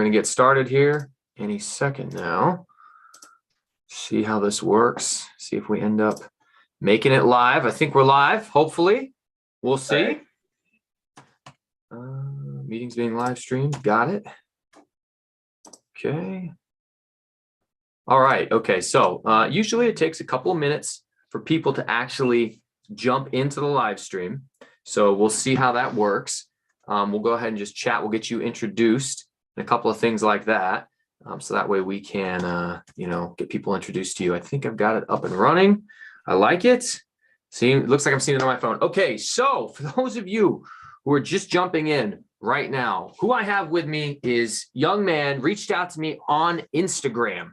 We're going to get started here any second now. See how this works. See if we end up making it live. I think we're live, hopefully. We'll see. Meeting's being live streamed. Got it. Okay. All right. Okay. So usually it takes a couple of minutes for people to actually jump into the live stream. So we'll see how that works. We'll go ahead and just chat. We'll get you introduced and a couple of things like that. So that way we can, get people introduced to you. I think I've got it up and running. I like it. See, it looks like I'm seeing it on my phone. Okay. So for those of you who are just jumping in right now, who I have with me is young man, reached out to me on Instagram,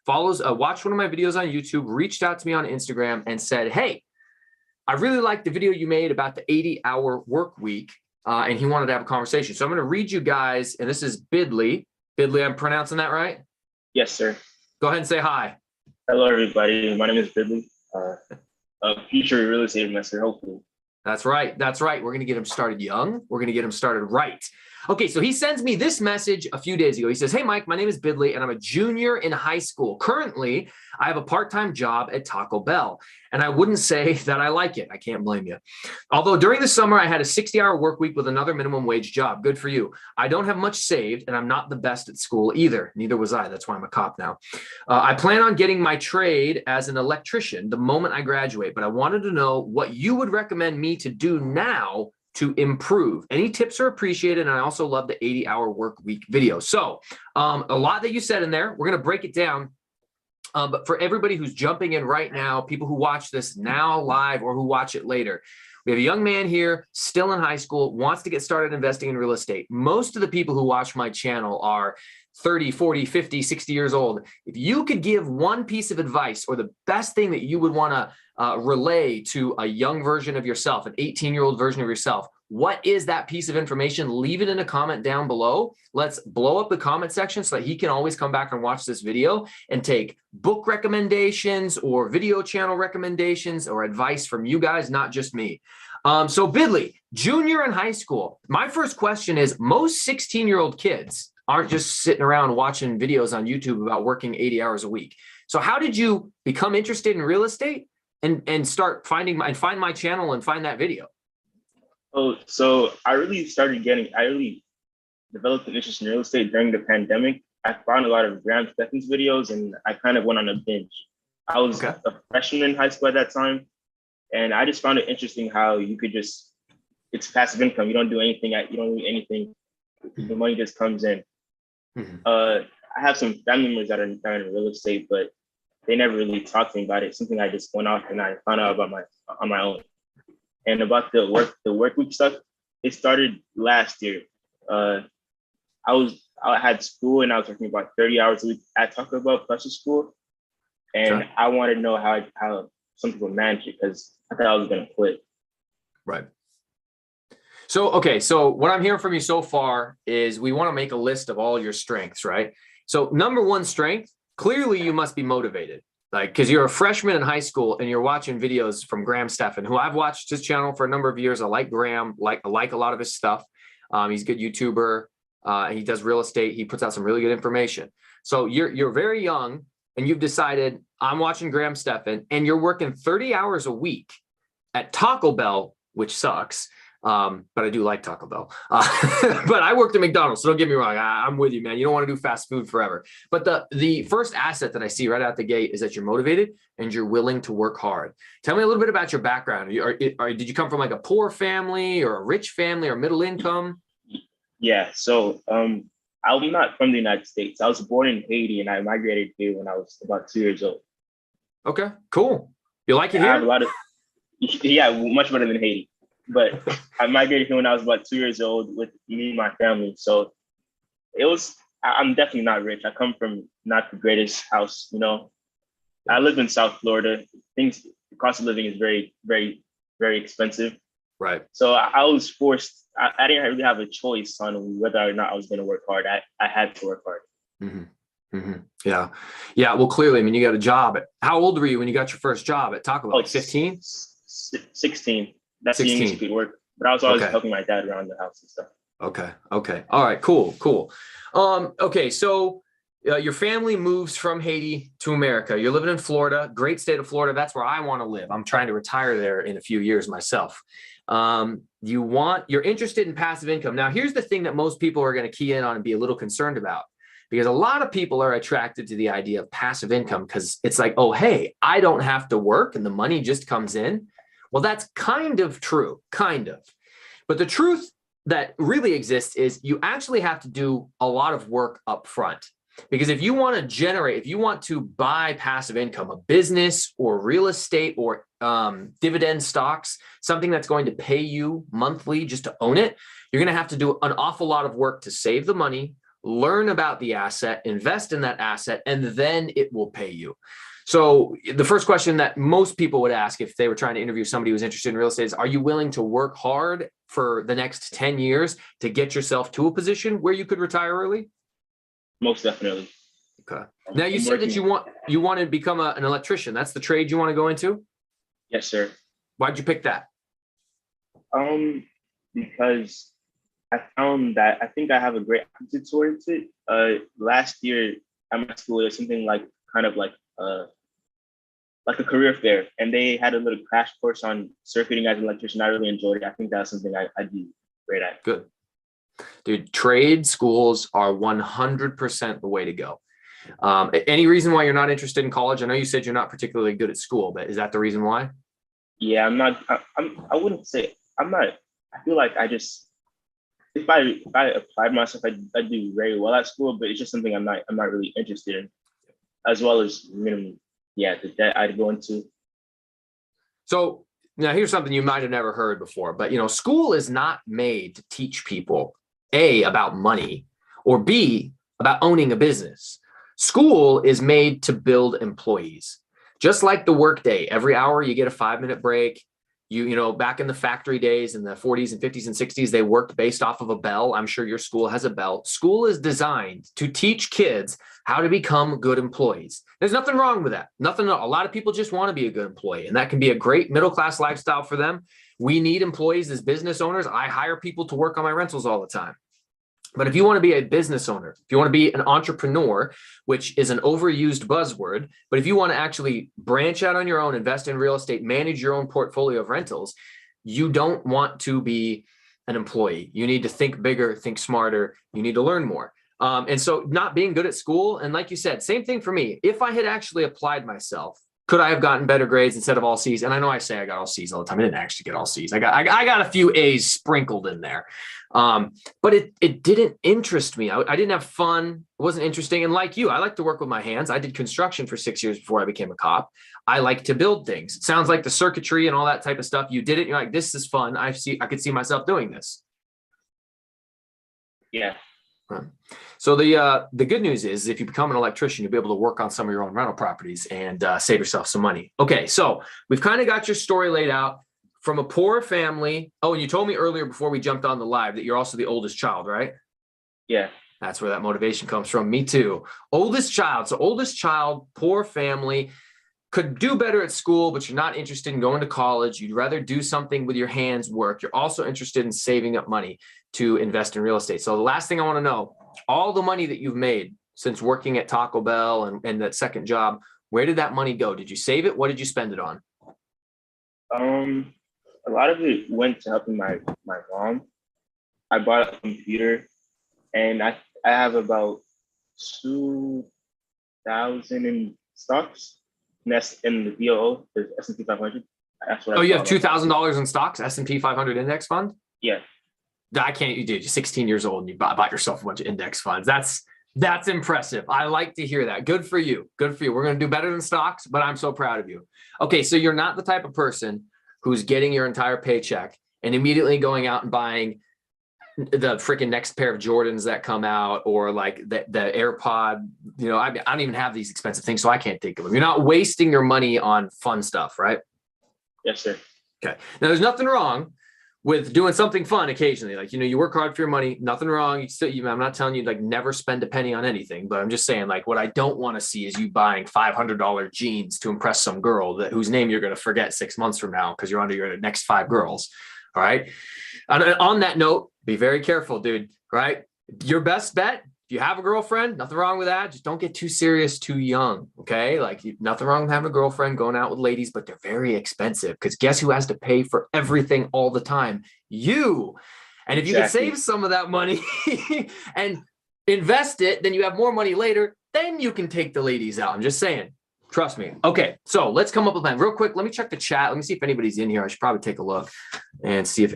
watched one of my videos on YouTube, reached out to me on Instagram and said, hey, I really liked the video you made about the 80-hour work week. And he wanted to have a conversation. So I'm going to read you guys, and this is Bidley. Bidley, I'm pronouncing that right? Yes, sir. Go ahead and say hi. Hello, everybody. My name is Bidley, a future real estate investor, hopefully. That's right. That's right. We're going to get him started young. We're going to get him started right. Okay, so he sends me this message a few days ago. He says, hey, Mike, my name is Bidley, and I'm a junior in high school. Currently, I have a part-time job at Taco Bell, and I wouldn't say that I like it. I can't blame you. Although during the summer, I had a 60-hour work week with another minimum wage job. Good for you. I don't have much saved, and I'm not the best at school either. Neither was I. That's why I'm a cop now. I plan on getting my trade as an electrician the moment I graduate, but I wanted to know what you would recommend me to do now to improve. Any tips are appreciated. And I also love the 80-hour work week video. So a lot that you said in there, we're going to break it down. But for everybody who's jumping in right now, people who watch this now live or who watch it later, we have a young man here still in high school, wants to get started investing in real estate. Most of the people who watch my channel are 30, 40, 50, 60 years old. If you could give one piece of advice or the best thing that you would want to relay to a young version of yourself, an 18-year-old version of yourself, what is that piece of information? Leave it in a comment down below. Let's blow up the comment section so that he can always come back and watch this video and take book recommendations or video channel recommendations or advice from you guys, not just me. So Bidley, junior in high school. My first question is, most 16-year-old kids aren't just sitting around watching videos on YouTube about working 80 hours a week. So how did you become interested in real estate and start find my channel and find that video? Oh, so I really developed an interest in real estate during the pandemic. I found a lot of Graham Stephan's videos and I kind of went on a binge. I was a freshman in high school at that time. And I just found it interesting how you could it's passive income. You don't do anything. The money just comes in. Mm-hmm. I have some family members that are in real estate, but they never really talked to me about it. Something I just went off and I found out about on my own. And about the work week stuff, it started last year. I had school and I was working about 30 hours a week at Taco Bell plus the school. And I wanted to know how some people manage it because I thought I was going to quit. Right. So, okay. So what I'm hearing from you so far is we want to make a list of all your strengths, right? So number one strength, clearly you must be motivated. Like, because you're a freshman in high school and you're watching videos from Graham Stephan, who I've watched his channel for a number of years. I like Graham, I like a lot of his stuff. He's a good YouTuber. He does real estate. He puts out some really good information. So you're very young and you've decided I'm watching Graham Stephan and you're working 30 hours a week at Taco Bell, which sucks. But I do like Taco Bell. But I worked at McDonald's, so don't get me wrong. I'm with you, man. You don't want to do fast food forever. But the first asset that I see right out the gate is that you're motivated and you're willing to work hard. Tell me a little bit about your background. Did you come from like a poor family or a rich family or middle income? Yeah. So I'm not from the United States. I was born in Haiti and I migrated here when I was about 2 years old. Okay, cool. You like it here? I have much better than Haiti. But I migrated here when I was about 2 years old with me and my family. So I'm definitely not rich. I come from not the greatest house, I live in South Florida. The cost of living is very, very, very expensive. Right. So I was forced, I didn't really have a choice on whether or not I was going to work hard. I had to work hard. Mm-hmm. Mm-hmm. Yeah. Yeah. Well, clearly, I mean, you got a job. How old were you when you got your first job at Taco Bell? 15? 16. That's 16. the youngest you could work. But I was always helping my dad around the house and stuff. Okay. Okay. All right. Cool. Cool. Okay. So your family moves from Haiti to America. You're living in Florida, great state of Florida. That's where I want to live. I'm trying to retire there in a few years myself. You're interested in passive income. Now, here's the thing that most people are going to key in on and be a little concerned about, because a lot of people are attracted to the idea of passive income because it's like, oh, hey, I don't have to work and the money just comes in. Well, that's kind of true, kind of. But the truth that really exists is you actually have to do a lot of work up front. Because if you want to generate, if you want to buy passive income, a business or real estate or dividend stocks, something that's going to pay you monthly just to own it, you're going to have to do an awful lot of work to save the money, learn about the asset, invest in that asset, and then it will pay you. So the first question that most people would ask if they were trying to interview somebody who's interested in real estate is, are you willing to work hard for the next 10 years to get yourself to a position where you could retire early? Most definitely. Okay. Now you said that you want to become an electrician. That's the trade you want to go into? Yes, sir. Why'd you pick that? Because I found that I think I have a great attitude towards it. Last year at my school, there's something like kind of like a career fair, and they had a little crash course on circuiting as an electrician. I really enjoyed it. I think that's something I do great at. Good. Dude, trade schools are 100% the way to go. Any reason why you're not interested in college? I know you said you're not particularly good at school, but is that the reason why? Yeah, I'm not. I wouldn't say I'm not. I feel like I just if I applied myself, I do very well at school, but it's just something I'm not really interested in, as well as minimum. Yeah, the debt I'd go into. So now here's something you might have never heard before, but school is not made to teach people A, about money, or B, about owning a business. School is made to build employees. Just like the workday, every hour you get a 5-minute break. Back in the factory days in the 40s and 50s and 60s, they worked based off of a bell. I'm sure your school has a bell. School is designed to teach kids how to become good employees. There's nothing wrong with that. Nothing. A lot of people just want to be a good employee, and that can be a great middle-class lifestyle for them. We need employees as business owners. I hire people to work on my rentals all the time. But if you want to be a business owner, if you want to be an entrepreneur, which is an overused buzzword, but if you want to actually branch out on your own, invest in real estate, manage your own portfolio of rentals, you don't want to be an employee. You need to think bigger, think smarter. You need to learn more. And so not being good at school, and like you said, same thing for me. If I had actually applied myself, could I have gotten better grades instead of all C's? And I know I say I got all C's all the time. I didn't actually get all C's. I got a few A's sprinkled in there. But it didn't interest me. I didn't have fun. It wasn't interesting. And like you, I like to work with my hands. I did construction for 6 years before I became a cop. I like to build things. It sounds like the circuitry and all that type of stuff. You did it. You're like, this is fun. I could see myself doing this. Yeah. So the good news is if you become an electrician, you'll be able to work on some of your own rental properties and save yourself some money. Okay, so we've kind of got your story laid out from a poor family. Oh, and you told me earlier before we jumped on the live that you're also the oldest child, right? Yeah. That's where that motivation comes from. Me too. Oldest child. So oldest child, poor family, could do better at school, but you're not interested in going to college. You'd rather do something with your hands, work. You're also interested in saving up money to invest in real estate. So the last thing I want to know, all the money that you've made since working at Taco Bell and that second job, where did that money go? Did you save it? What did you spend it on? A lot of it went to helping my mom. I bought a computer, and I have about 2,000 in stocks. And that's in the BOO, the S&P 500. That's what. Oh, you have $2,000 in stocks, S&P 500 index fund? Yeah. I can't. You did. You're 16 years old and you bought yourself a bunch of index funds. That's impressive. I like to hear that. Good for you. Good for you. We're going to do better than stocks, but I'm so proud of you. Okay, so you're not the type of person who's getting your entire paycheck and immediately going out and buying the freaking next pair of Jordans that come out, or like the AirPod. I don't even have these expensive things, so I can't think of them. You're not wasting your money on fun stuff, right? Yes, sir. Okay. Now, there's nothing wrong with doing something fun occasionally. Like, you work hard for your money, nothing wrong. I'm not telling you like never spend a penny on anything, but I'm just saying like what I don't want to see is you buying $500 jeans to impress some girl whose name you're going to forget 6 months from now because you're under your next 5 girls. All right. And on that note, Be very careful, dude, right? Your best bet, if you have a girlfriend, nothing wrong with that. Just don't get too serious too young, okay? Like nothing wrong with having a girlfriend, going out with ladies, but they're very expensive because guess who has to pay for everything all the time? You. And if you can save some of that money and invest it, then you have more money later, then you can take the ladies out. I'm just saying. Trust me. Okay, so let's come up with a plan real quick. Let me check the chat. Let me see if anybody's in here. I should probably take a look and see if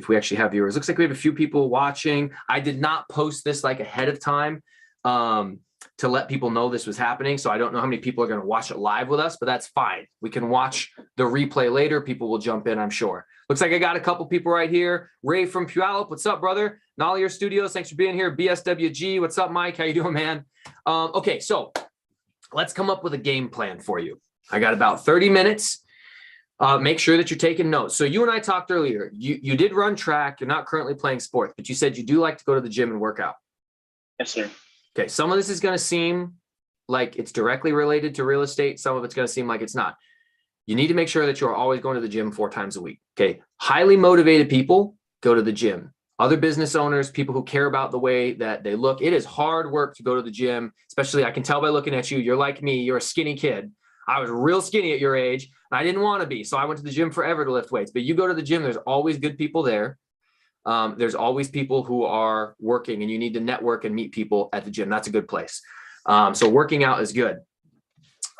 we actually have viewers. Looks like we have a few people watching. I did not post this like ahead of time to let people know this was happening. So I don't know how many people are going to watch it live with us, but that's fine. We can watch the replay later. People will jump in, I'm sure. Looks like I got a couple people right here. Ray from Puyallup, what's up, brother? Nollier Studios, thanks for being here. BSWG, what's up, Mike? How you doing, man? Okay, so let's come up with a game plan for you. I got about 30 minutes. Make sure that you're taking notes. So you and I talked earlier. You did run track. You're not currently playing sports, but you said you do like to go to the gym and work out. Yes, sir. Okay, some of this is going to seem like it's directly related to real estate. Some of it's going to seem like it's not. You need to make sure that you're always going to the gym 4 times a week. Okay, highly motivated people go to the gym. Other business owners, people who care about the way that they look. It is hard work to go to the gym, especially I can tell by looking at you. You're like me. You're a skinny kid. I was real skinny at your age. And I didn't want to be. So I went to the gym forever to lift weights. But you go to the gym, there's always good people there. There's always people who are working, and you need to network and meet people at the gym. That's a good place. So working out is good.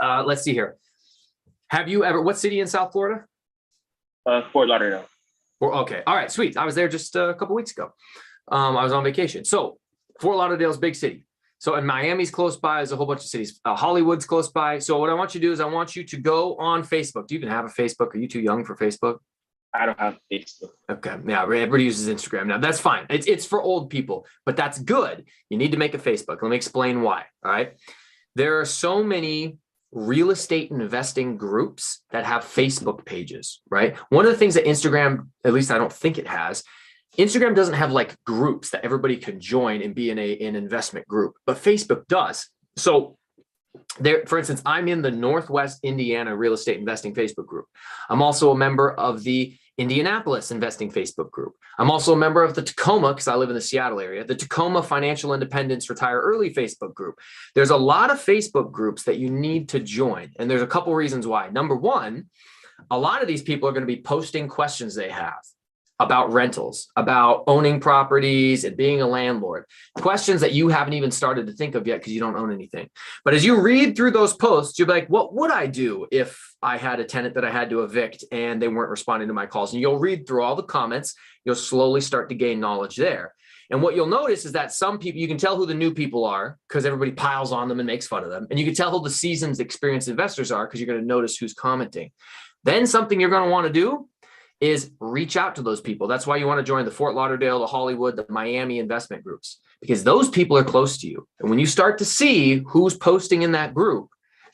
Let's see here. Have you ever, what city in South Florida? Fort Lauderdale. Okay. All right. Sweet. I was there just a couple weeks ago. I was on vacation. So Fort Lauderdale's big city. So and Miami's close by. There's a whole bunch of cities. Hollywood's close by. So what I want you to do is I want you to go on Facebook. Do you even have a Facebook? Are you too young for Facebook? I don't have Facebook. Okay. Yeah. Everybody uses Instagram now. That's fine. It's for old people, but that's good. You need to make a Facebook. Let me explain why. All right. There are so many real estate investing groups that have Facebook pages, right? One of the things that Instagram, at least I don't think it has, Instagram doesn't have like groups that everybody can join and be in an investment group, but Facebook does. So there, for instance, I'm in the Northwest Indiana Real Estate Investing Facebook group. I'm also a member of the Indianapolis Investing Facebook group. I'm also a member of the Tacoma, because I live in the Seattle area, the Tacoma Financial Independence Retire Early Facebook group. There's a lot of Facebook groups that you need to join. And there's a couple reasons why. Number one, a lot of these people are going to be posting questions they have about rentals, about owning properties and being a landlord, questions that you haven't even started to think of yet because you don't own anything. But as you read through those posts, you'll be like, what would I do if I had a tenant that I had to evict and they weren't responding to my calls? And you'll read through all the comments. You'll slowly start to gain knowledge there. And what you'll notice is that some people, you can tell who the new people are because everybody piles on them and makes fun of them. And you can tell who the seasoned, experienced investors are because you're going to notice who's commenting. Then something you're going to want to do is reach out to those people. That's why you want to join the Fort Lauderdale, the Hollywood, the Miami investment groups, because those people are close to you. And when you start to see who's posting in that group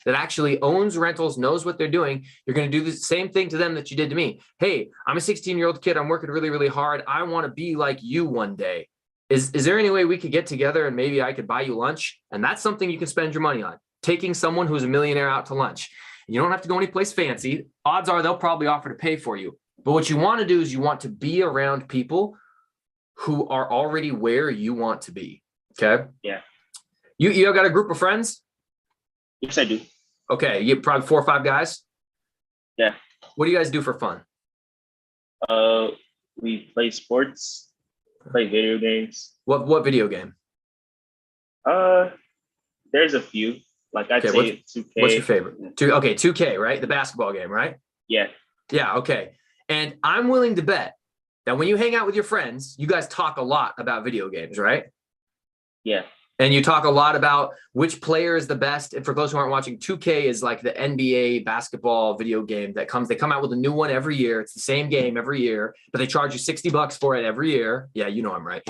that actually owns rentals, knows what they're doing, you're going to do the same thing to them that you did to me. Hey, I'm a 16-year-old kid. I'm working really, really hard. I want to be like you one day. Is there any way we could get together and maybe I could buy you lunch? And that's something you can spend your money on. Taking someone who's a millionaire out to lunch. You don't have to go anyplace fancy. Odds are they'll probably offer to pay for you. But what you want to do is you want to be around people who are already where you want to be. Okay. Yeah. You got a group of friends? Yes, I do. Okay. You probably 4 or 5 guys? Yeah. What do you guys do for fun? We play sports, play video games. What video game? There's a few. Like I'd say 2K. What's your favorite? 2K, right? The basketball game, right? Yeah. Yeah. Okay. And I'm willing to bet that when you hang out with your friends, you guys talk a lot about video games, right? Yeah. And you talk a lot about which player is the best. And for those who aren't watching, 2K is like the NBA basketball video game that they come out with a new one every year. It's the same game every year, but they charge you $60 for it every year. Yeah, you know I'm right.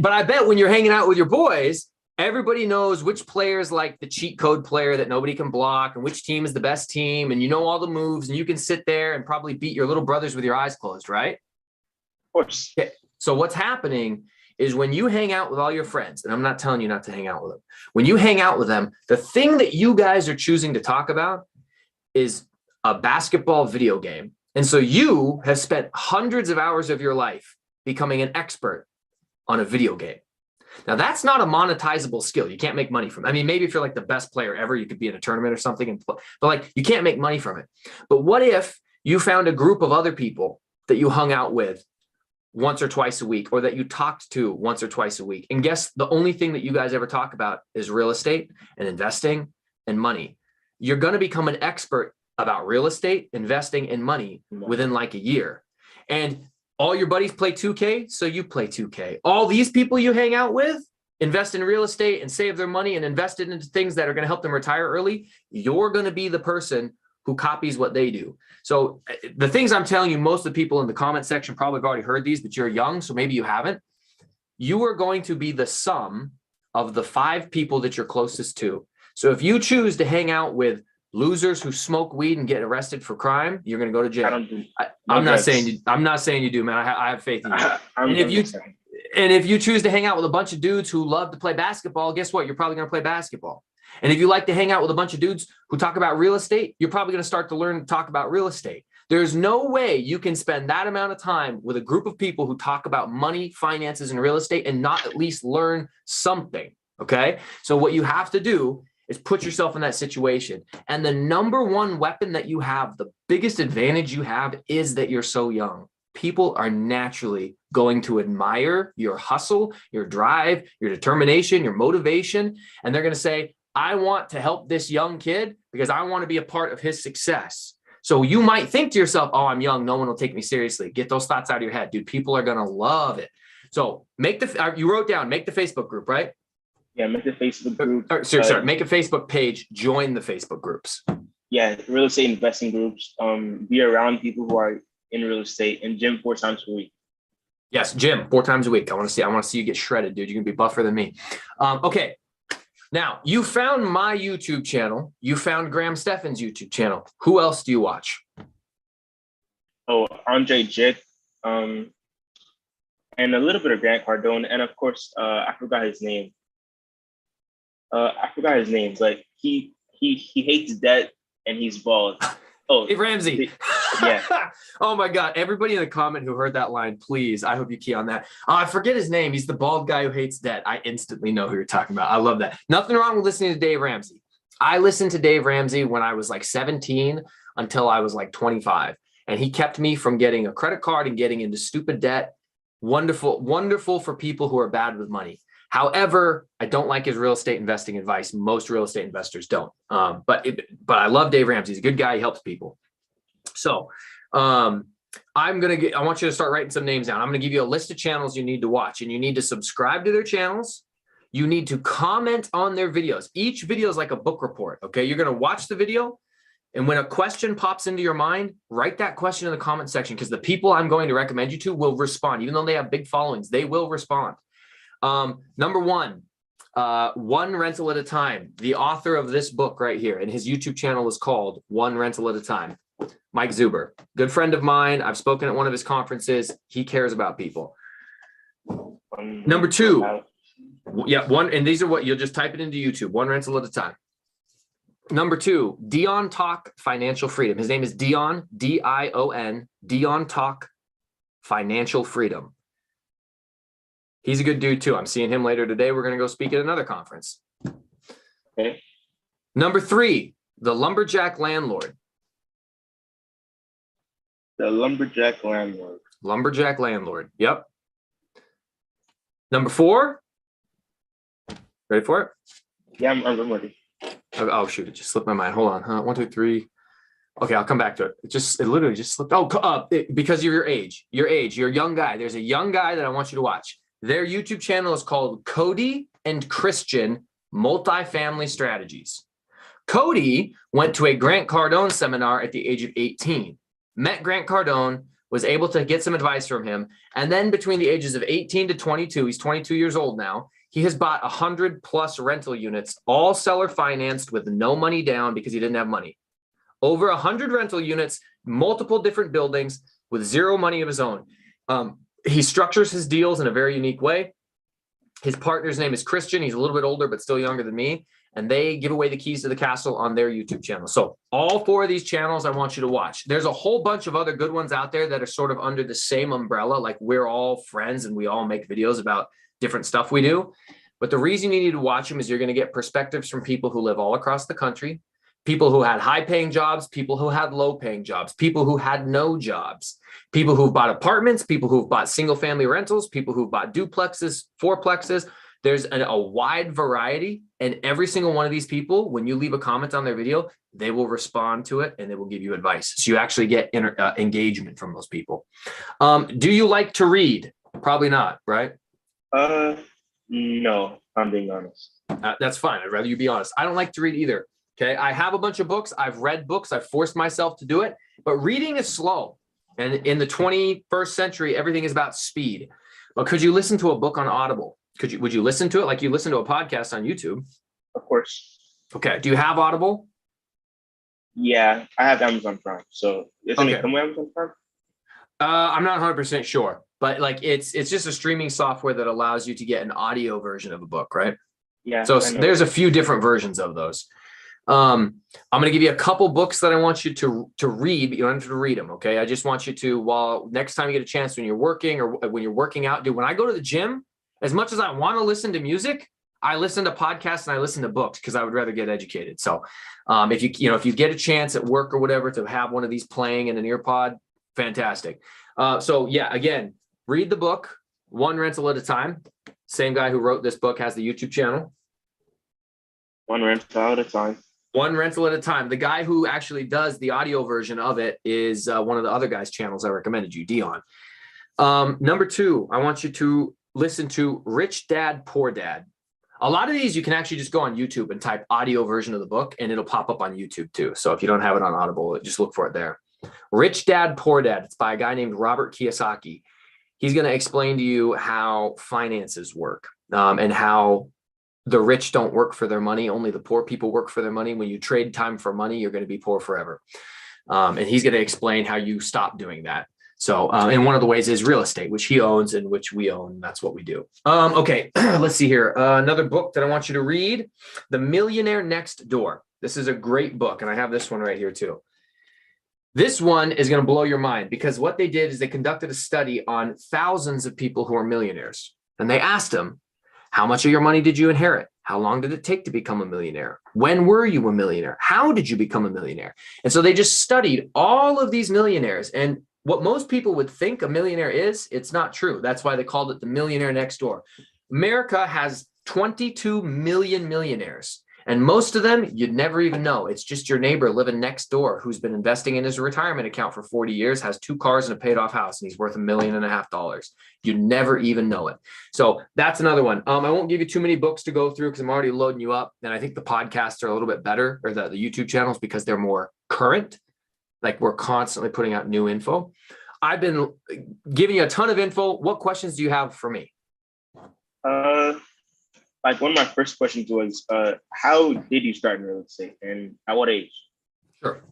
But I bet when you're hanging out with your boys, everybody knows which player is like the cheat code player that nobody can block and which team is the best team. And you know all the moves and you can sit there and probably beat your little brothers with your eyes closed, right? Of course. Okay. So what's happening is when you hang out with all your friends, and I'm not telling you not to hang out with them. When you hang out with them, the thing that you guys are choosing to talk about is a basketball video game. And so you have spent hundreds of hours of your life becoming an expert on a video game. Now, that's not a monetizable skill. You can't make money from it. I mean, maybe if you're like the best player ever, you could be in a tournament or something, and play, but like you can't make money from it. But what if you found a group of other people that you hung out with once or twice a week, or that you talked to once or twice a week, and guess the only thing that you guys ever talk about is real estate and investing and money? You're going to become an expert about real estate, investing, and money within like a year. And all your buddies play 2K, so you play 2K. All these people you hang out with invest in real estate and save their money and invest it into things that are going to help them retire early. You're going to be the person who copies what they do. So the things I'm telling you, most of the people in the comment section probably have already heard these, but you're young, so maybe you haven't. You are going to be the sum of the 5 people that you're closest to. So if you choose to hang out with losers who smoke weed and get arrested for crime, you're going to go to jail. I'm not saying you do, man. I have faith in you. And if you choose to hang out with a bunch of dudes who love to play basketball, guess what? You're probably going to play basketball. And if you like to hang out with a bunch of dudes who talk about real estate, you're probably going to start to learn to talk about real estate. There's no way you can spend that amount of time with a group of people who talk about money, finances, and real estate and not at least learn something. Okay. So what you have to do is put yourself in that situation. And the number one weapon that you have, the biggest advantage you have, is that you're so young. People are naturally going to admire your hustle, your drive, your determination, your motivation. And they're going to say, I want to help this young kid because I want to be a part of his success. So you might think to yourself, oh, I'm young, no one will take me seriously. Get those thoughts out of your head, dude. People are going to love it. So you wrote down, make the Facebook group, right? Yeah, make the Facebook group. Sorry, make a Facebook page, join the Facebook groups. Yeah, real estate investing groups. Be around people who are in real estate, and gym 4 times a week. Yes, gym 4 times a week. I want to see you get shredded, dude. You're going to be buffer than me. Okay. Now, you found my YouTube channel. You found Graham Stephan's YouTube channel. Who else do you watch? Oh, Andre Jick, and a little bit of Grant Cardone. And of course, I forgot his name. Like he hates debt and he's bald. Oh, Dave Ramsey. Yeah. Oh my God. Everybody in the comment who heard that line, please, I hope you key on that. I forget his name. He's the bald guy who hates debt. I instantly know who you're talking about. I love that. Nothing wrong with listening to Dave Ramsey. I listened to Dave Ramsey when I was like 17 until I was like 25. And he kept me from getting a credit card and getting into stupid debt. Wonderful, wonderful for people who are bad with money. However, I don't like his real estate investing advice. Most real estate investors don't. But I love Dave Ramsey. He's a good guy. He helps people. So I want you to start writing some names down. I'm going to give you a list of channels you need to watch, and you need to subscribe to their channels. You need to comment on their videos. Each video is like a book report. Okay. You're going to watch the video. And when a question pops into your mind, write that question in the comment section, because the people I'm going to recommend you to will respond. Even though they have big followings, they will respond. Number 1, One Rental at a Time, the author of this book right here, and his YouTube channel is called One Rental at a Time. Mike Zuber, good friend of mine. I've spoken at one of his conferences. He cares about people. Number 2, and these are what you'll just type it into YouTube, One Rental at a Time. Number 2, Dion Talk Financial Freedom. His name is Dion, D-I-O-N, Dion Talk Financial Freedom. He's a good dude too. I'm seeing him later today. We're going to go speak at another conference. Okay. Number 3, The Lumberjack Landlord. The Lumberjack Landlord. Lumberjack Landlord. Yep. Number 4. Ready for it? Yeah, I'm ready. Oh, shoot. It just slipped my mind. Hold on. 1, 2, 3. Okay, I'll come back to it. It literally just slipped. Oh, because of your age. You're a young guy. There's a young guy that I want you to watch. Their YouTube channel is called Cody and Christian Multifamily Strategies. Cody went to a Grant Cardone seminar at the age of 18, met Grant Cardone, was able to get some advice from him. And then between the ages of 18 to 22, he's 22 years old now, he has bought 100+ rental units, all seller financed with no money down because he didn't have money. Over 100 rental units, multiple different buildings with zero money of his own. He structures his deals in a very unique way. His partner's name is Christian. He's a little bit older, but still younger than me. and they give away the keys to the castle on their YouTube channel. So all 4 of these channels I want you to watch. There's a whole bunch of other good ones out there that are sort of under the same umbrella. Like we're all friends and we all make videos about different stuff we do. But the reason you need to watch them is you're going to get perspectives from people who live all across the country, people who had high paying jobs, people who had low paying jobs, people who had no jobs, people who've bought apartments, people who've bought single family rentals, people who've bought duplexes, fourplexes. There's a wide variety, and every single one of these people, when you leave a comment on their video, they will respond to it and they will give you advice. So you actually get engagement from those people. Do you like to read? Probably not, right? No, I'm being honest. That's fine. I'd rather you be honest. I don't like to read either. Okay. I have a bunch of books. I've read books. I've forced myself to do it, but reading is slow. And in the 21st century, everything is about speed. But could you listen to a book on Audible? Would you listen to it like you listen to a podcast on YouTube? Of course. Okay. Do you have Audible? Yeah, I have Amazon Prime. So isn't it come with Amazon Prime? I'm not 100% sure, but like it's just a streaming software that allows you to get an audio version of a book, right? Yeah. So there's a few different versions of those. I'm going to give you a couple books that I want you to read, but you don't have to read them. Okay. I just want you to, while next time you get a chance when you're working or when you're working out, when I go to the gym, as much as I want to listen to music, I listen to podcasts and I listen to books because I would rather get educated. So if you get a chance at work or whatever to have one of these playing in an ear pod, fantastic. So yeah, again, read the book, one rental at a time. Same guy who wrote this book has the YouTube channel. One rental at a time. One rental at a time. The guy who actually does the audio version of it is one of the other guys' channels I recommended you, Dion. Number 2, I want you to listen to Rich Dad, Poor Dad. A lot of these you can actually just go on YouTube and type audio version of the book and it'll pop up on YouTube too. So if you don't have it on Audible, just look for it there. Rich Dad, Poor Dad. It's by a guy named Robert Kiyosaki. He's going to explain to you how finances work and how the rich don't work for their money. Only the poor people work for their money. When you trade time for money, you're going to be poor forever. And he's going to explain how you stop doing that. So, and one of the ways is real estate, which he owns and which we own. That's what we do. Okay, let's see here. Another book that I want you to read, The Millionaire Next Door. This is a great book, and I have this one right here too. This one is going to blow your mind because what they did is they conducted a study on thousands of people who are millionaires. And they asked them, how much of your money did you inherit? How long did it take to become a millionaire? When were you a millionaire? How did you become a millionaire? And so they just studied all of these millionaires. And what most people would think a millionaire is, it's not true. That's why they called it the millionaire next door. America has 22 million millionaires. And most of them, you'd never even know. It's just your neighbor living next door who's been investing in his retirement account for 40 years, has 2 cars and a paid off house, and he's worth $1.5 million. You never even know it. So that's another one. I won't give you too many books to go through because I'm already loading you up. And I think the podcasts are a little bit better, or the YouTube channels, because they're more current. Like we're constantly putting out new info. I've been giving you a ton of info. What questions do you have for me? Like one of my first questions was, how did you start in real estate and at what age? Sure.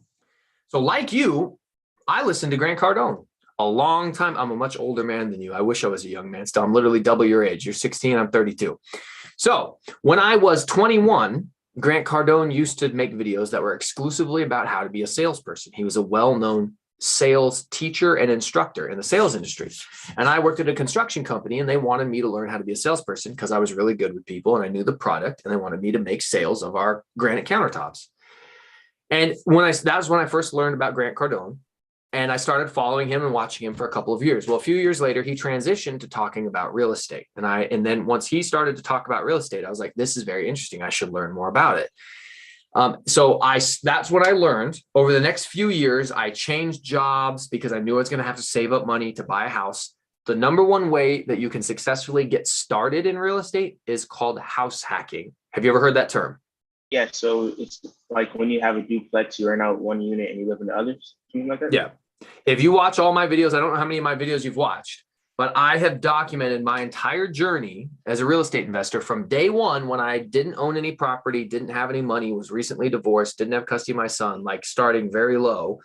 So like you, I listened to Grant Cardone a long time. I'm a much older man than you. I wish I was a young man still. I'm literally double your age. You're 16, I'm 32. So when I was 21, Grant Cardone used to make videos that were exclusively about how to be a salesperson. He was a well-known sales teacher and instructor in the sales industry. And I worked at a construction company and they wanted me to learn how to be a salesperson because I was really good with people and I knew the product and they wanted me to make sales of our granite countertops. And that was when I first learned about Grant Cardone. And I started following him and watching him for a couple of years. Well, a few years later, he transitioned to talking about real estate. And then once he started to talk about real estate, I was like, this is very interesting. I should learn more about it. So that's what I learned. Over the next few years, I changed jobs because I knew I was going to have to save up money to buy a house. The number one way that you can successfully get started in real estate is called house hacking. Have you ever heard that term? Yeah. So it's like when you have a duplex, you rent out one unit and you live in the others, something like that. Yeah. If you watch all my videos, I don't know how many of my videos you've watched, but I have documented my entire journey as a real estate investor from day one when I didn't own any property, didn't have any money, was recently divorced, didn't have custody of my son, like starting very low.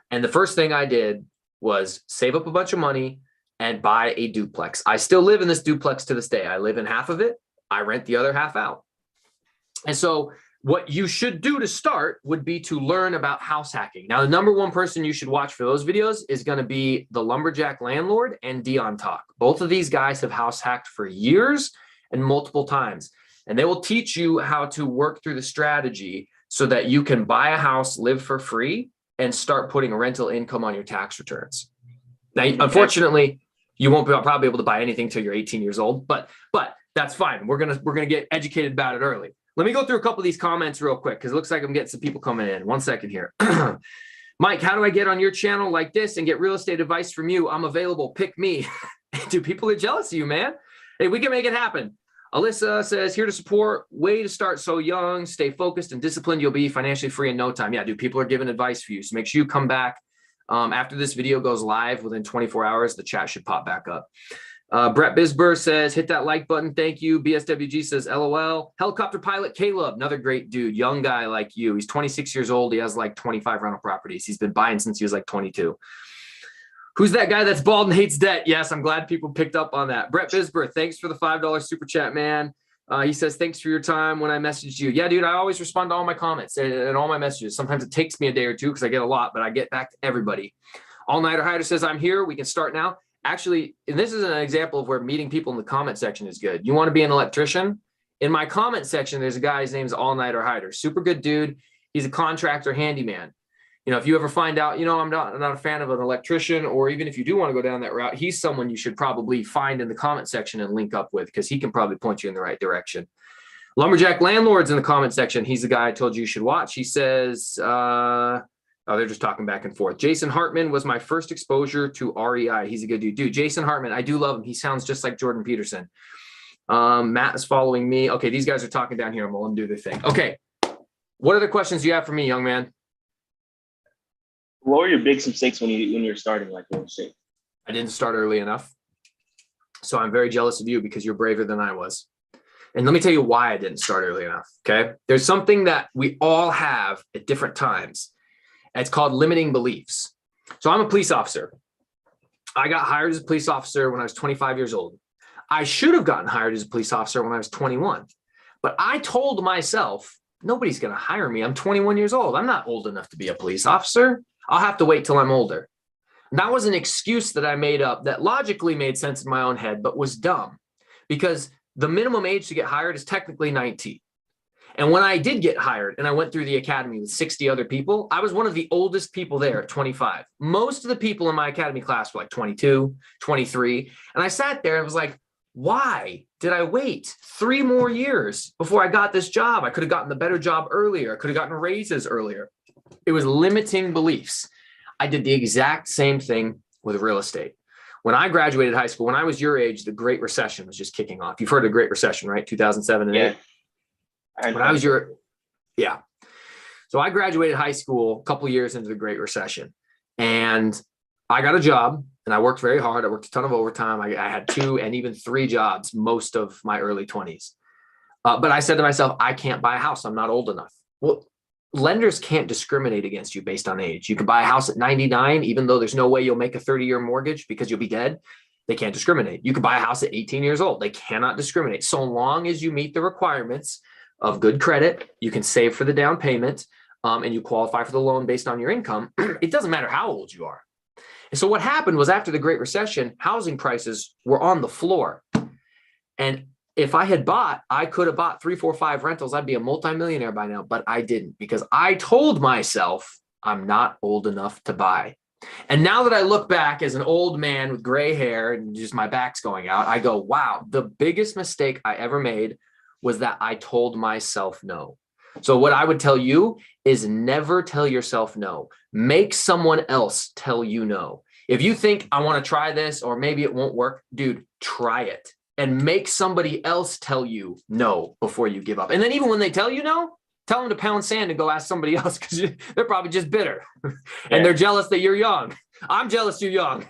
And the first thing I did was save up a bunch of money and buy a duplex. I still live in this duplex to this day. I live in half of it. I rent the other half out. And so what you should do to start would be to learn about house hacking. Now, the number one person you should watch for those videos is going to be the Lumberjack Landlord and Dion Talk. Both of these guys have house hacked for years and multiple times. And they will teach you how to work through the strategy so that you can buy a house, live for free, and start putting rental income on your tax returns. Now, unfortunately, you won't probably be able to buy anything till you're 18 years old, but that's fine. We're gonna get educated about it early. Let me go through a couple of these comments real quick because it looks like I'm getting some people coming in. 1 second here. Mike, how do I get on your channel like this and get real estate advice from you? I'm available. Pick me. Dude, people are jealous of you, man. Hey, we can make it happen. Alyssa says, here to support. Way to start so young. Stay focused and disciplined. You'll be financially free in no time. Yeah, dude, people are giving advice for you. So make sure you come back. After this video goes live within 24 hours, the chat should pop back up. Brett Bisber says, hit that like button. Thank you. BSWG says, LOL. Helicopter pilot Caleb, another great dude, young guy like you. He's 26 years old. He has like 25 rental properties. He's been buying since he was like 22. Who's that guy that's bald and hates debt? Yes, I'm glad people picked up on that. Brett Bisber, thanks for the $5 super chat, man. He says, thanks for your time when I messaged you. Yeah, dude, I always respond to all my comments and all my messages. Sometimes it takes me a day or two because I get a lot, but I get back to everybody. All Nighter Hider says, I'm here. We can start now. Actually, and this is an example of where meeting people in the comment section is good. You want to be an electrician? In my comment section, there's a guy, his name's All Nighter Hider. Super good dude. He's a contractor handyman. You know, if you ever find out, you know, I'm not a fan of an electrician, or even if you do want to go down that route, he's someone you should probably find in the comment section and link up with because he can probably point you in the right direction. Lumberjack Landlord's in the comment section. He's the guy I told you should watch. He says, oh, they're just talking back and forth. Jason Hartman was my first exposure to REI. He's a good dude. Dude, Jason Hartman, I do love him. He sounds just like Jordan Peterson. Matt is following me. Okay, these guys are talking down here. I'm going to let them do their thing. Okay, what other questions do you have for me, young man? What were your biggest mistakes when you're starting like real estate? I didn't start early enough. So I'm very jealous of you because you're braver than I was. And let me tell you why I didn't start early enough, okay? There's something that we all have at different times. It's called limiting beliefs. So I'm a police officer. I got hired as a police officer when I was 25 years old. I should have gotten hired as a police officer when I was 21. But I told myself, nobody's going to hire me. I'm 21 years old. I'm not old enough to be a police officer. I'll have to wait till I'm older. And that was an excuse that I made up that logically made sense in my own head, but was dumb because the minimum age to get hired is technically 19. And when I did get hired and I went through the academy with 60 other people, I was one of the oldest people there at 25. Most of the people in my academy class were like 22, 23. And I sat there and was like, why did I wait 3 more years before I got this job? I could have gotten the better job earlier. I could have gotten raises earlier. It was limiting beliefs. I did the exact same thing with real estate. When I graduated high school, when I was your age, the Great Recession was just kicking off. You've heard of the Great Recession, right? 2007 and 8. When I was So I graduated high school a couple of years into the Great Recession, and I got a job and I worked very hard. I worked a ton of overtime. I had 2 and even 3 jobs most of my early 20s. But I said to myself, I can't buy a house. I'm not old enough. Well, lenders can't discriminate against you based on age. You can buy a house at 99, even though there's no way you'll make a 30-year mortgage because you'll be dead. They can't discriminate. You can buy a house at 18 years old. They cannot discriminate. So long as you meet the requirements of good credit, you can save for the down payment, and you qualify for the loan based on your income. It doesn't matter how old you are. And so what happened was after the Great Recession, housing prices were on the floor. And if I had bought, I could have bought 3, 4, 5 rentals. I'd be a multimillionaire by now, but I didn't because I told myself I'm not old enough to buy. And now that I look back as an old man with gray hair and just my back's going out, I go, wow, the biggest mistake I ever made was that I told myself no. So what I would tell you is never tell yourself no. Make someone else tell you no. If you think I want to try this or maybe it won't work, dude, try it and make somebody else tell you no before you give up. And then even when they tell you no, tell them to pound sand and go ask somebody else because they're probably just bitter and they're jealous that you're young. I'm jealous you're young.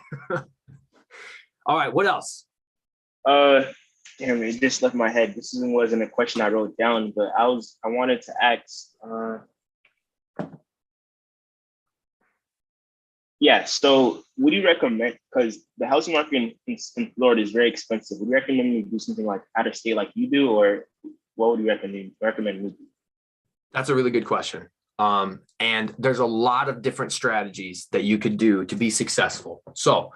All right, what else? Damn, it just left my head. This wasn't a question I wrote down, but I wanted to ask. So would you recommend, because the housing market in Florida is very expensive, would you recommend me do something like out of state like you do, or what would you recommend movie? That's a really good question. And there's a lot of different strategies that you could do to be successful. So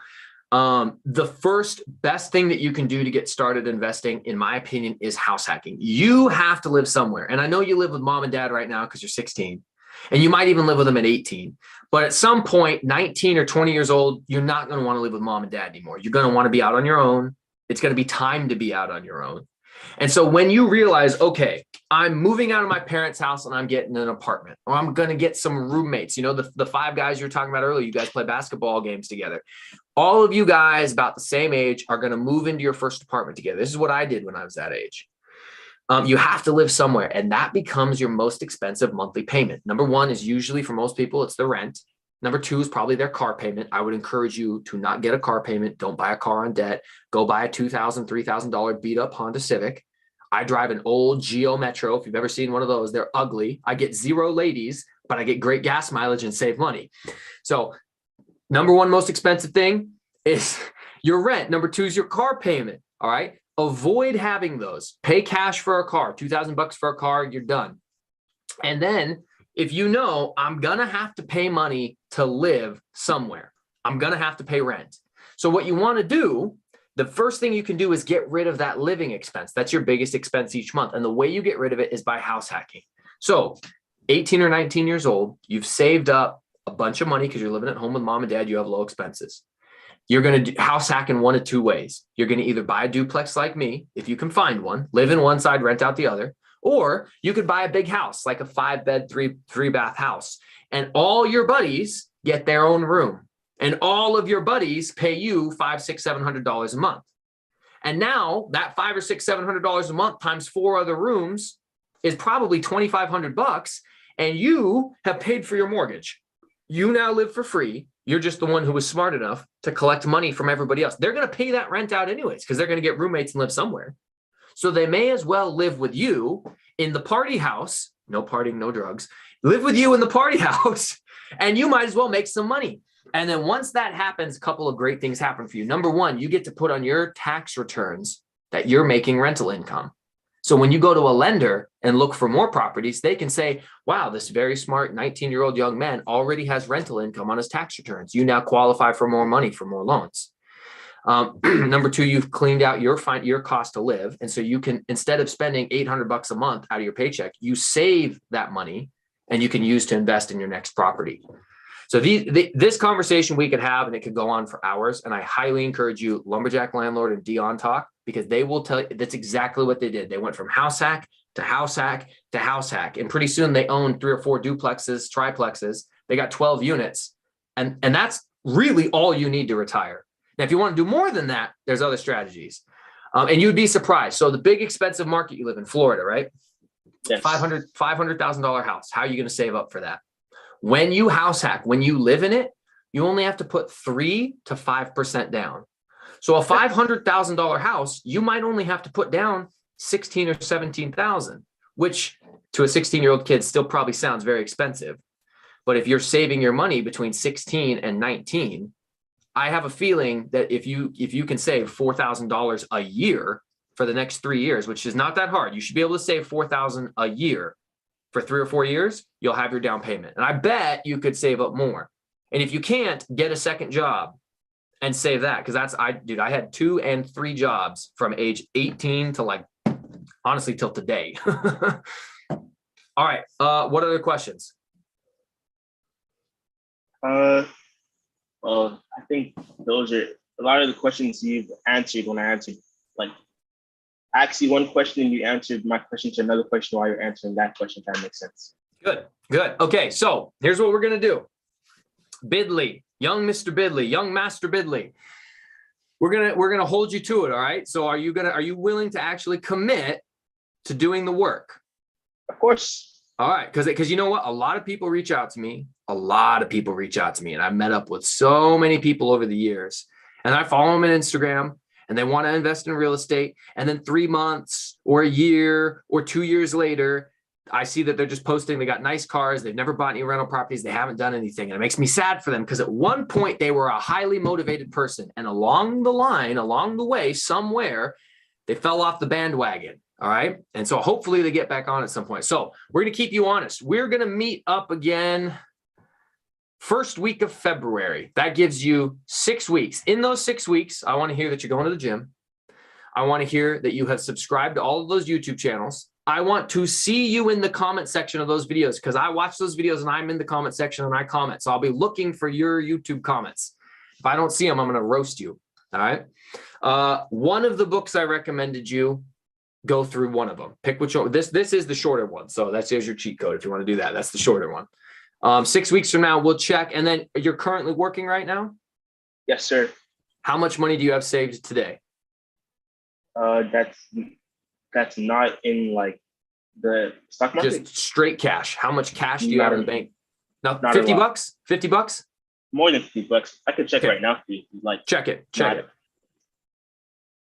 the first best thing that you can do to get started investing, in my opinion, is house hacking. You have to live somewhere. And I know you live with mom and dad right now because you're 16, and you might even live with them at 18. But at some point, 19 or 20 years old, you're not going to want to live with mom and dad anymore. You're going to want to be out on your own. It's going to be time to be out on your own. And so when you realize, okay, I'm moving out of my parents' house and I'm getting an apartment, or I'm going to get some roommates, the 5 guys you were talking about earlier, you guys play basketball games together. All of you guys about the same age are going to move into your first apartment together. This is what I did when I was that age. You have to live somewhere, and that becomes your most expensive monthly payment. Number one is usually, for most people, it's the rent. Number two is probably their car payment. I would encourage you to not get a car payment. Don't buy a car on debt. Go buy a $2,000, $3,000 beat up Honda Civic. I drive an old Geo Metro. If you've ever seen one of those, they're ugly. I get 0 ladies, but I get great gas mileage and save money. So number one most expensive thing is your rent. Number two is your car payment. All right. Avoid having those. Pay cash for a car, $2,000 for a car, you're done. And then if I'm going to have to pay money to live somewhere, I'm going to have to pay rent. So what you want to do, the first thing you can do is get rid of that living expense. That's your biggest expense each month. And the way you get rid of it is by house hacking. So 18 or 19 years old, you've saved up a bunch of money because you're living at home with mom and dad, you have low expenses. You're going to house hack in one of two ways. You're going to either buy a duplex like me, if you can find one, live in one side, rent out the other, or you could buy a big house, like a 5-bed, 3-bath house, and all your buddies get their own room, and all of your buddies pay you $500, $600, $700 a month. And now that $500 or $600, $700 a month times 4 other rooms is probably $2,500, and you have paid for your mortgage. You now live for free. You're just the one who was smart enough to collect money from everybody else. They're going to pay that rent out anyways because they're going to get roommates and live somewhere. So they may as well live with you in the party house. No partying, no drugs. Live with you in the party house, and you might as well make some money. And then once that happens, a couple of great things happen for you. Number one, you get to put on your tax returns that you're making rental income. So when you go to a lender and look for more properties, they can say, wow, this very smart 19-year-old young man already has rental income on his tax returns. You now qualify for more money, for more loans. Number two, you've cleaned out your cost to live. And so you can, instead of spending $800 a month out of your paycheck, you save that money and you can use to invest in your next property. So this conversation we could have, and it could go on for hours. And I highly encourage you, Lumberjack Landlord and Dion Talk, because they will tell you that's exactly what they did. They went from house hack to house hack to house hack. And pretty soon they owned 3 or 4 duplexes, triplexes. They got 12 units. And that's really all you need to retire. Now, if you want to do more than that, there's other strategies. And you'd be surprised. So the big expensive market, you live in Florida, right? Yes. $500,000 house. How are you going to save up for that? When you house hack, when you live in it, you only have to put 3 to 5% down. So a $500,000 house, you might only have to put down 16 or 17,000, which to a 16-year-old kid still probably sounds very expensive. But if you're saving your money between 16 and 19, I have a feeling that if you can save $4,000 a year for the next 3 years, which is not that hard, you should be able to save $4,000 a year for 3 or 4 years, you'll have your down payment. And I bet you could save up more. And if you can't, get a second job and save that. Because I had 2 and 3 jobs from age 18 to honestly till today. All right. What other questions? Well, I think those are a lot of the questions you've answered when I answered, I asked you one question and you answered my question to another question while you're answering that question, if that makes sense. Good. Okay, so here's what we're going to do. Bidley, young Mr. Bidley, young Master Bidley. We're going to hold you to it, all right? So are you willing to actually commit to doing the work? Of course. All right, because you know what? A lot of people reach out to me. And I've met up with so many people over the years. And I follow them on Instagram, and they want to invest in real estate. And then 3 months or a year or 2 years later, I see that they're just posting, they got nice cars. They've never bought any rental properties. They haven't done anything. And it makes me sad for them because at one point they were a highly motivated person. And along the way, somewhere, they fell off the bandwagon. All right. And so hopefully they get back on at some point. So we're going to keep you honest. We're going to meet up again first week of February. That gives you 6 weeks. In those 6 weeks, I want to hear that you're going to the gym. I want to hear that you have subscribed to all of those YouTube channels. I want to see you in the comment section of those videos because I watch those videos and I'm in the comment section and I comment. So I'll be looking for your YouTube comments. If I don't see them, I'm going to roast you. All right. One of the books I recommended you, go through one of them. Pick which one. This is the shorter one. So here's your cheat code if you want to do that. That's the shorter one. 6 weeks from now, we'll check. And then you're currently working right now? Yes, sir. How much money do you have saved today? That's not in like the stock market. Just straight cash. How much cash do you have in the bank? No, not 50 bucks? 50 bucks? More than 50 bucks. I could check Okay. right now for you. Like Check it.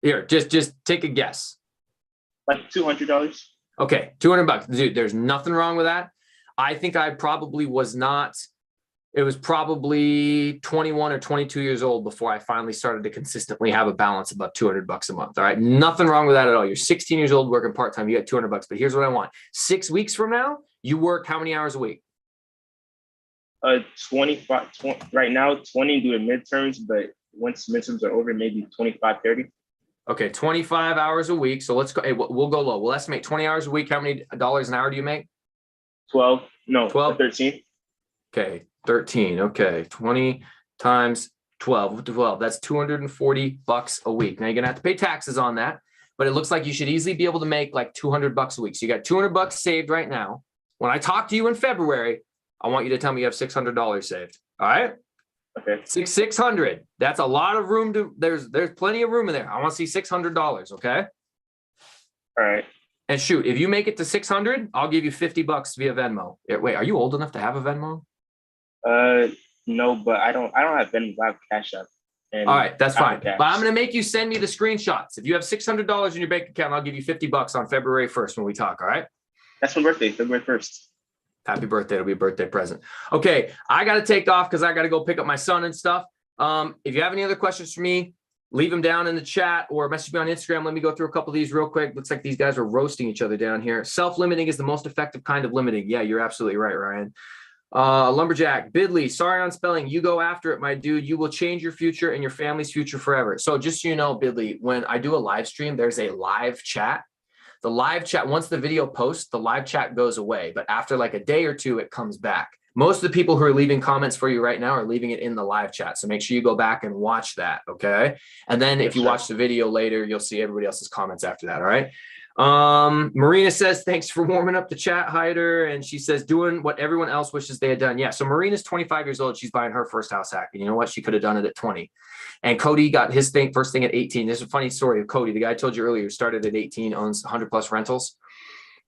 Here, just take a guess. like $200. Okay, 200 bucks. Dude, there's nothing wrong with that. I think I probably was not. It was probably 21 or 22 years old before I finally started to consistently have a balance above 200 bucks a month. All right. Nothing wrong with that at all. You're 16 years old working part-time. You got 200 bucks, but here's what I want. 6 weeks from now, you work how many hours a week? 25, 20, right now, 20 due to midterms, but once midterms are over, maybe 25, 30. Okay. 25 hours a week. So let's go. Hey, we'll go low. We'll estimate 20 hours a week. How many dollars an hour do you make? 12, no, 12? 13. Okay. 13. Okay. 20 times 12. That's 240 bucks a week. Now you're going to have to pay taxes on that, but it looks like you should easily be able to make like 200 bucks a week. So you got 200 bucks saved right now. When I talk to you in February, I want you to tell me you have $600 saved. All right. Okay. 600. That's a lot of room to, there's plenty of room in there. I want to see $600. Okay. All right. And shoot, if you make it to 600, I'll give you 50 bucks via Venmo. Wait, are you old enough to have a Venmo? No, but I don't have Venmo. I have Cash App. All right, that's fine. But I'm going to make you send me the screenshots. If you have $600 in your bank account, I'll give you 50 bucks on February 1st when we talk. All right. That's my birthday, February 1st. Happy birthday. It'll be a birthday present. Okay. I got to take off because I got to go pick up my son and stuff. If you have any other questions for me, leave them down in the chat or message me on Instagram. Let me go through a couple of these real quick. Looks like these guys are roasting each other down here. Self-limiting is the most effective kind of limiting. Yeah, you're absolutely right, Ryan. Lumberjack, Bidley, sorry on spelling. You go after it, my dude. You will change your future and your family's future forever. So just so you know, Bidley, when I do a live stream, there's a live chat. The live chat, once the video posts, the live chat goes away. But after like a day or two, it comes back. Most of the people who are leaving comments for you right now are leaving it in the live chat. So make sure you go back and watch that. Okay. And then if you watch the video later, you'll see everybody else's comments after that. All right. Marina says, thanks for warming up the chat, Hyder. And she says, doing what everyone else wishes they had done. Yeah. So Marina's 25 years old. She's buying her first house hack. And you know what? She could have done it at 20. And Cody got his first thing at 18. This is a funny story of Cody. The guy I told you earlier started at 18, owns 100 plus rentals.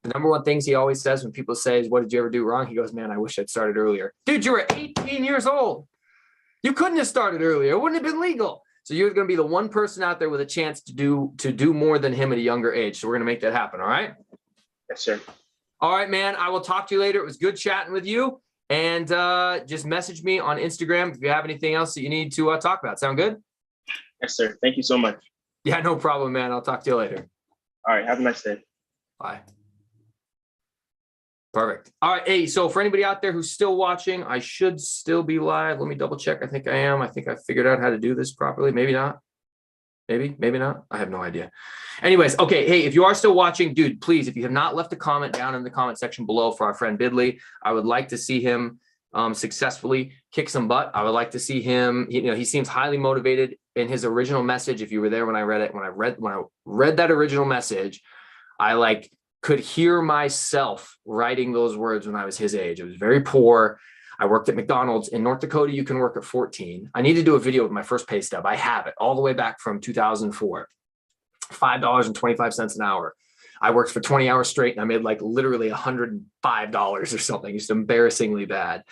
The number one things he always says when people say, what did you ever do wrong? He goes, man, I wish I'd started earlier. Dude, you were 18 years old. You couldn't have started earlier. It wouldn't have been legal. So you're going to be the one person out there with a chance to do more than him at a younger age. So we're going to make that happen. All right. Yes, sir. All right, man. I will talk to you later. It was good chatting with you. And just message me on Instagram if you have anything else that you need to talk about. Sound good? Yes, sir. Thank you so much. Yeah, no problem, man. I'll talk to you later. All right. Have a nice day. Bye. Perfect. All right. Hey, so for anybody out there who's still watching, I should still be live. Let me double check. I think I am. I think I figured out how to do this properly. Maybe not. Maybe not. I have no idea. Anyways, okay. Hey, if you are still watching, dude, please, if you have not left a comment down in the comment section below for our friend Bidley, I would like to see him successfully kick some butt. I would like to see him, he seems highly motivated in his original message. If you were there when I read it, when I read that original message, I could hear myself writing those words when I was his age. It was very poor. I worked at McDonald's in North Dakota. You can work at 14. I need to do a video with my first pay stub. I have it all the way back from 2004, $5.25 an hour. I worked for 20 hours straight and I made literally $105 or something. It's embarrassingly bad.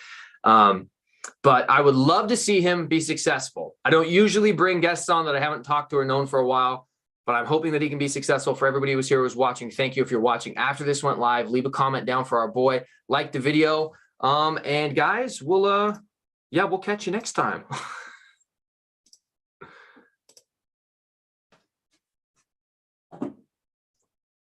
But I would love to see him be successful. I don't usually bring guests on that I haven't talked to or known for a while, but I'm hoping that he can be successful. For everybody who was here, who was watching, thank you. If you're watching after this went live, leave a comment down for our boy, like the video. And guys, we'll catch you next time.